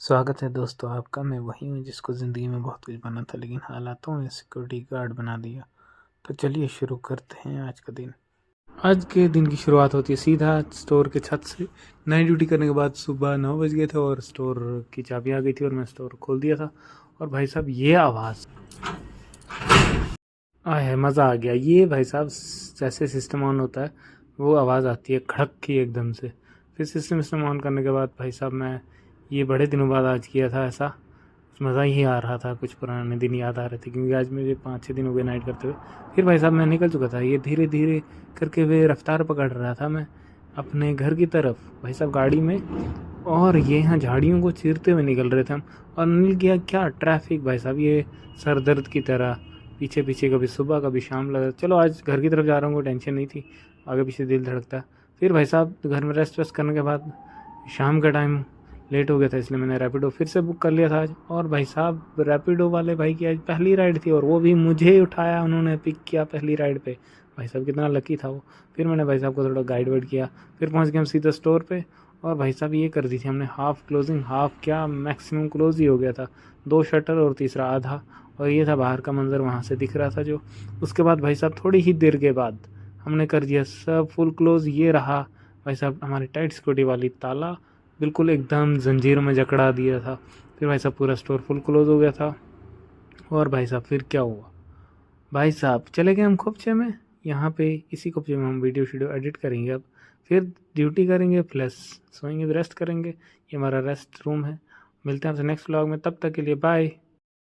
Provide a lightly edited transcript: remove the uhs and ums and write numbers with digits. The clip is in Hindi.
स्वागत है दोस्तों आपका। मैं वही हूँ जिसको ज़िंदगी में बहुत कुछ बना था, लेकिन हालातों ने सिक्योरिटी गार्ड बना दिया। तो चलिए शुरू करते हैं आज का दिन। आज के दिन की शुरुआत होती है सीधा स्टोर के छत से। नाइट ड्यूटी करने के बाद सुबह 9 बज गए थे और स्टोर की चाबी आ गई थी और मैं स्टोर खोल दिया था। और भाई साहब ये आवाज़ है, मज़ा आ गया। ये भाई साहब जैसे सिस्टम ऑन होता है वो आवाज़ आती है खड़क की एकदम से। फिर सिस्टम ऑन करने के बाद भाई साहब मैं ये बड़े दिनों बाद आज किया था ऐसा। मज़ा ही आ रहा था, कुछ पुराने दिन याद आ रहे थे क्योंकि आज मुझे 5-6 दिन हो गए नाइट करते हुए। फिर भाई साहब मैं निकल चुका था। ये धीरे धीरे करके हुए रफ्तार पकड़ रहा था मैं अपने घर की तरफ भाई साहब गाड़ी में, और ये यहाँ झाड़ियों को चीरते हुए निकल रहे थे हम। और निकल गया क्या ट्रैफिक भाई साहब, ये सर दर्द की तरह पीछे पीछे, कभी सुबह कभी शाम लगा। चलो आज घर की तरफ जा रहा हूँ, कोई टेंशन नहीं थी, आगे पीछे दिल धड़कता। फिर भाई साहब घर में रेस्ट वेस्ट करने के बाद शाम का टाइम लेट हो गया था, इसलिए मैंने रैपिडो फिर से बुक कर लिया था आज। और भाई साहब रैपिडो वाले भाई की आज पहली राइड थी और वो भी मुझे उठाया, उन्होंने पिक किया पहली राइड पे। भाई साहब कितना लकी था वो। फिर मैंने भाई साहब को थोड़ा गाइड वाइड किया, फिर पहुंच गए हम सीधा स्टोर पे। और भाई साहब ये कर दी थी हमने हाफ क्लोजिंग, हाफ क्या मैक्सिमम क्लोज ही हो गया था, 2 शटर और तीसरा आधा। और ये था बाहर का मंजर वहाँ से दिख रहा था जो। उसके बाद भाई साहब थोड़ी ही देर के बाद हमने कर दिया सब फुल क्लोज। ये रहा भाई साहब हमारी टाइट सिक्योरिटी वाली ताला, बिल्कुल एकदम जंजीर में जकड़ा दिया था। फिर भाई साहब पूरा स्टोर फुल क्लोज हो गया था। और भाई साहब फिर क्या हुआ, भाई साहब चले गए हम खोपचे में। यहाँ पे इसी खोपचे में हम वीडियो एडिट करेंगे अब। फिर ड्यूटी करेंगे प्लस सोएंगे, रेस्ट करेंगे। ये हमारा रेस्ट रूम है। मिलते हैं आपसे नेक्स्ट व्लॉग में, तब तक के लिए बाय।